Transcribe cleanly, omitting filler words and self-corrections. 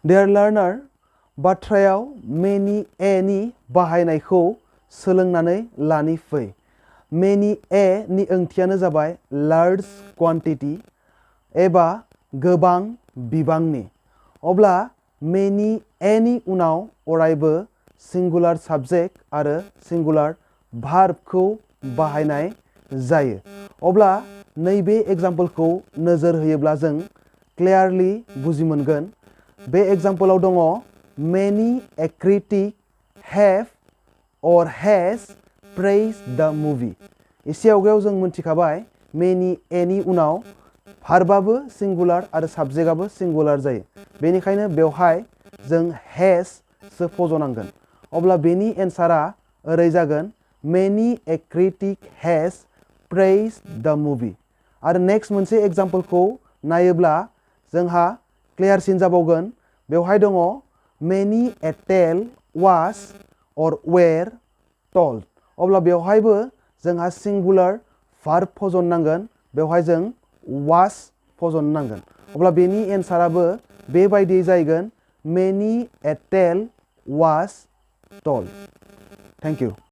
Dear learner, बाथ्रायाव many a नि बाहायनायखौ सोलोंनानै लानि फै। Many a नि ओंथियानो जाबाय large quantity एबा गोबां बिबांनि। अब्ला many a नि उनाव अरायबो singular subject आरो singular verb खौ बाहायनाय जायो। अब्ला नैबे एग्जाम्पलखौ नोजोर होयोब्ला जों क्लियारलि बुजि मोनगोन। बे एग्जाम्पलाव दङ many a critic have or has praised the movie। एसे आवगायाव जों मोनथिखाबाय many a नि उनाव भार्बाबो सिंगुलार आरो साबजेक्टआबो सिंगुलार जायो। बेनिखायनो बेवहाय जों has सो फज'नांगोन। अब्ला बेनि एन्सारा ओरै जागोन many a critic has praised the movie। आरो नेक्स्ट मोनसे एग्जाम्पलखौ नायोब्ला जोंहा क्लियारसिन जाबावगोन। बेवहाय दङ many a tale was or were told। अब्ला बेवहायबो जोंहा सिंगुलार भार्ब फज'ननांगोन। बेवहाय जों was फज'ननांगोन। अब्ला बेनि एन्साराबो बेबायदि जाहैगोन many a tale was told। Thank you.